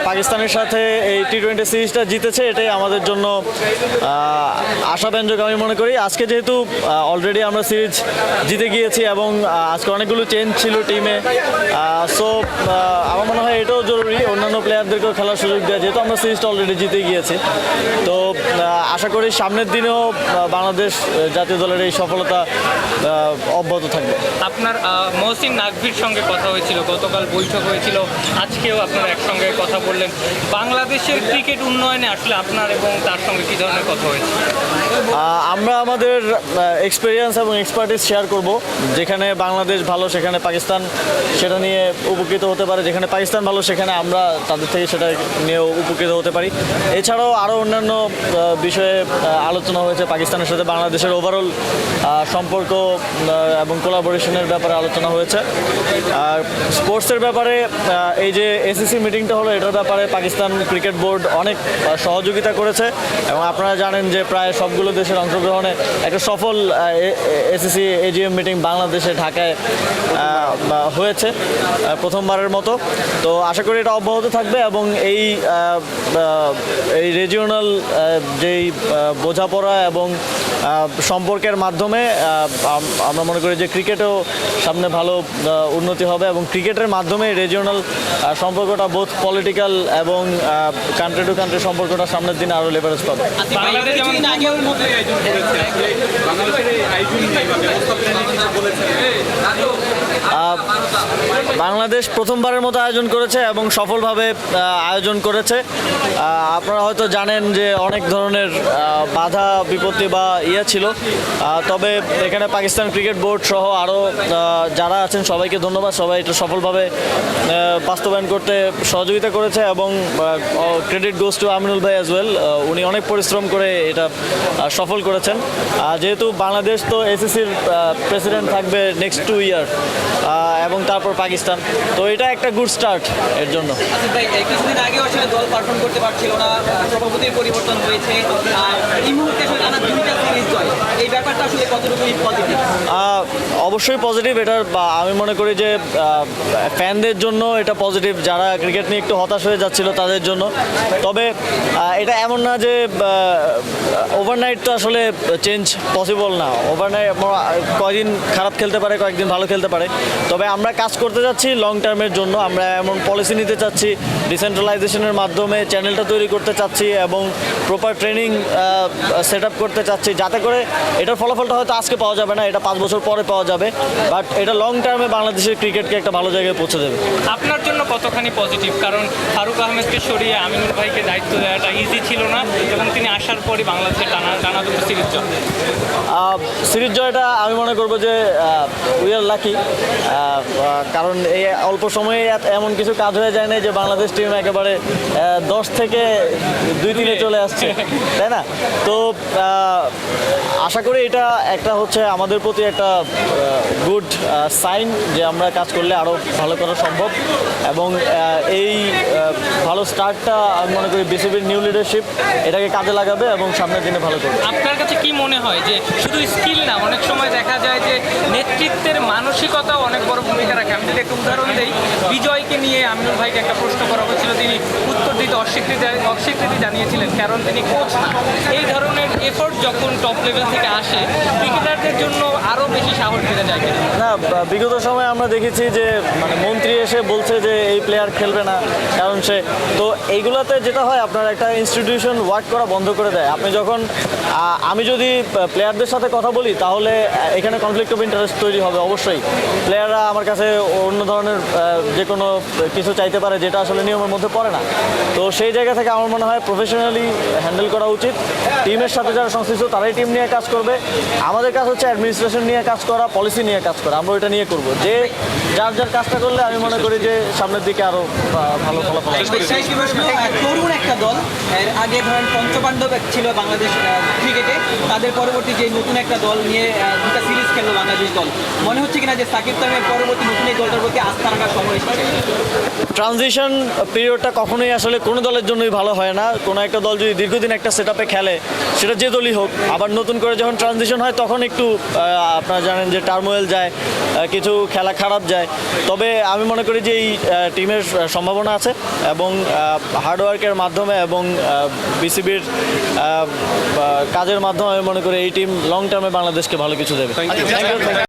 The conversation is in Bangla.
পাকিস্তানের সাথে এই টি-20 সিরিজটা জিতেছে, এটাই আমাদের জন্য আশাব্যঞ্জক আমি মনে করি। আজকে যেহেতু অলরেডি আমরা সিরিজ জিতে গিয়েছি এবং আজকে অনেকগুলো চেঞ্জ ছিল টিমে, সো আমার মনে হয় এটাও জরুরি অন্যান্য প্লেয়ারদেরকেও খেলার সুযোগ দেওয়া, যেহেতু আমরা সিরিজটা অলরেডি জিতে গিয়েছি। তো আশা করি সামনের দিনেও বাংলাদেশ জাতীয় দলের এই সফলতা অব্যাহত থাকবে। আপনার মহসিন নাকভির সঙ্গে কথা হয়েছিল, গতকাল বৈঠক হয়েছিল, আজকেও আপনারা একসঙ্গে কথা বললেন। বাংলাদেশের ক্রিকেট উন্নয়নে আসলে আপনার এবং তার সঙ্গে কী ধরনের কথা হয়েছে? আমরা আমাদের এক্সপিরিয়েন্স এবং এক্সপার্টিস শেয়ার করব। যেখানে বাংলাদেশ ভালো সেখানে পাকিস্তান সেটা নিয়ে উপকৃত হতে পারে, যেখানে পাকিস্তান ভালো সেখানে আমরা তাদের থেকে সেটা নিয়েও উপকৃত হতে পারি। এছাড়াও আরও অন্যান্য বিষয়ে আলোচনা হয়েছে। পাকিস্তানের সাথে বাংলাদেশের ওভারঅল সম্পর্ক এবং কোলাবোরেশনের ব্যাপারে আলোচনা হয়েছে। আর স্পোর্টসের ব্যাপারে এই যে এসিসি মিটিংটা হলো, এটার ব্যাপারে পাকিস্তান ক্রিকেট বোর্ড অনেক সহযোগিতা করেছে এবং আপনারা জানেন যে প্রায় সবগুলো দেশের অংশগ্রহণে একটা সফল এসিসি এজিএম মিটিং বাংলাদেশে ঢাকায় হয়েছে প্রথমবারের মতো। তো আশা করি এটা অব্যাহত থাকবে এবং এই রিজিওনাল যেই বোঝাপড়া এবং সম্পর্কের মাধ্যমে আমরা মনে করি যে ক্রিকেটেও সামনে ভালো উন্নতি হবে এবং ক্রিকেটের মাধ্যমে রিজিওনাল সম্পর্কটা বোথ পলিটিক্যাল এবং কান্ট্রি টু কান্ট্রি সম্পর্কটা সামনের দিনে আরও লেভারেজ পাবে। বাংলাদেশ প্রথমবারের মতো আয়োজন করেছে এবং সফলভাবে আয়োজন করেছে। আপনারা হয়তো জানেন যে অনেক ধরনের বাধা বিপত্তি বা ছিল, তবে এখানে পাকিস্তান ক্রিকেট বোর্ড সহ আরও যারা আছেন সবাইকে ধন্যবাদ। সবাই এটা সফলভাবে বাস্তবায়ন করতে সহযোগিতা করেছে এবং ক্রেডিট গোস টু আমিনুল ভাই অ্যাজ ওয়েল। উনি অনেক পরিশ্রম করে এটা সফল করেছেন। যেহেতু বাংলাদেশ তো এসিসির প্রেসিডেন্ট থাকবে নেক্সট 2 ইয়ার এবং তারপর পাকিস্তান, তো এটা একটা গুড স্টার্ট এর জন্য। কিছুদিন আগেও আসলে দল পারফর্ম করতে পারছিল না, সভাপতির পরিবর্তন হয়েছে, আর এই মুহূর্তে আসলে টানা 2টা সিরিজ জয়, এই ব্যাপারটা আসলে কতটুকু পজিটিভ? অবশ্যই পজিটিভ। এটার আমি মনে করি যে ফ্যানদের জন্য এটা পজিটিভ, যারা ক্রিকেট নিয়ে একটু হতাশ হয়ে যাচ্ছিল তাদের জন্য। তবে এটা এমন না যে ওভারনাইট তো আসলে চেঞ্জ পসিবল না। ওভারনাইট কয়েকদিন খারাপ খেলতে পারে, কয়েকদিন ভালো খেলতে পারে। তবে আমরা কাজ করতে যাচ্ছি লং টার্মের জন্য। আমরা এমন পলিসি নিতে চাচ্ছি, ডিসেন্ট্রালাইজেশনের মাধ্যমে চ্যানেলটা তৈরি করতে চাচ্ছি এবং প্রপার ট্রেনিং সেট আপ করতে চাচ্ছি, যাতে করে এটার ফলাফলটা হয়তো আজকে পাওয়া যাবে না, এটা 5 বছর পরে পাওয়া যাবে, বাট এটা লং টার্মে বাংলাদেশের ক্রিকেটকে একটা ভালো জায়গায় পৌঁছে দেবে। আপনার জন্য কতখানি পজিটিভ? কারণ ফারুক আহমেদকে সরিয়ে আমিনুল ভাইকে দায়িত্ব দেওয়াটা ইজি ছিল না এবং তিনি আসার পরই বাংলাদেশের টানা দুটো সিরিজ জয়। সিরিজ জয়টা আমি মনে করবো যে উই আর লাকি, কারণ এই অল্প সময়ে এমন কিছু কাজ হয়ে যায় না যে বাংলাদেশ টিম একেবারে 10 থেকে 2-3-এ চলে আসছে, তাই না? তো আশা করি এটা একটা হচ্ছে আমাদের প্রতি একটা গুড সাইন যে আমরা কাজ করলে আরও ভালো করা সম্ভব এবং এই ভালো স্টার্টটা আমি মনে করি বিসিবির নিউ লিডারশিপ এটাকে কাজে লাগাবে এবং সামনের দিনে ভালো করবে। আপনার কাছে কি মনে হয় যে শুধু স্কিল না, অনেক সময় দেখা যায় যে নেতৃত্বের মানসিকতাও অনেক বড় ভূমিকা রাখে? আমি যদি একটা উদাহরণ দিই, বিজয়কে নিয়ে আমিনুল ভাইকে একটা প্রশ্ন করা হয়েছিল, তিনি উত্তর দিতে অস্বীকৃতি জানিয়েছিলেন কারণ তিনি কোচ না। এই ধরনের এফোর্ট যখন টপ লেভেল থেকে আসে, ক্রিকেটারদের জন্য আরও বেশি সাহস বেড়ে যায় না। বিগত সময়ে আমরা দেখেছি যে মানে মন্ত্রী এসে বলছে যে এই প্লেয়ার খেলবে না কারণ সে, তো এইগুলোতে যেটা হয় আপনার একটা ইনস্টিটিউশন ওয়ার্ক করা বন্ধ করে দেয়। আপনি যখন আমি যদি প্লেয়ারদের সাথে কথা বলি তাহলে এখানে কনফ্লিক্ট অফ ইন্টারেস্ট তৈরি হবে অবশ্যই। প্লেয়াররা আমার কাছে অন্য ধরনের যে কোনো কিছু চাইতে পারে যেটা আসলে নিয়মের মধ্যে পড়ে না। তো সেই জায়গা থেকে আমার মনে হয় প্রফেশনালি হ্যান্ডেল করা উচিত। টিমের সাথে যারা সংশ্লিষ্ট তারাই টিম নিয়ে কাজ করবে। আমাদের কাজ হচ্ছে অ্যাডমিনিস্ট্রেশন নিয়ে কাজ করা, পলিসি নিয়ে কাজ করা। আমরা ওইটা নিয়ে করব, যে যার যার কাজটা করলে আমি মনে করি যে সামনের দিকে আরও ভালো ফলাফল আসবে। তরুণ একটা দল, আগে ধরেন পঞ্চপাণ্ডব ছিল বাংলাদেশ ক্রিকেটে, তাদের পরবর্তী যে নতুন একটা দল নিয়ে 2টা সিরিজ খেললো বাংলাদেশ দল, মনে হচ্ছে কিনা যে সাকিব তামিমের পরবর্তী নতুন এই দলটার প্রতি আস্থা রাখার সময় এসেছে? ট্রানজিশন পিরিয়ডটা কখনোই আসলে কোনো দলের জন্যই ভালো হয় না। কোনো একটা দল যদি দীর্ঘদিন একটা সেট আপে খেলে, সেটা যে দলই হোক, আবার নতুন করে যখন ট্রানজিশন হয় তখন একটু আপনারা জানেন যে টার্মোয়েল যায়, কিছু খেলা খারাপ যায়। তবে আমি মনে করি যে এই টিমের সম্ভাবনা আছে এবং হার্ডওয়ার্কের মাধ্যমে এবং বিসিবির কাজের মাধ্যমে আমি মনে করি এই টিম লং টার্মে বাংলাদেশকে ভালো কিছু দেবে। Thank you. Thank you.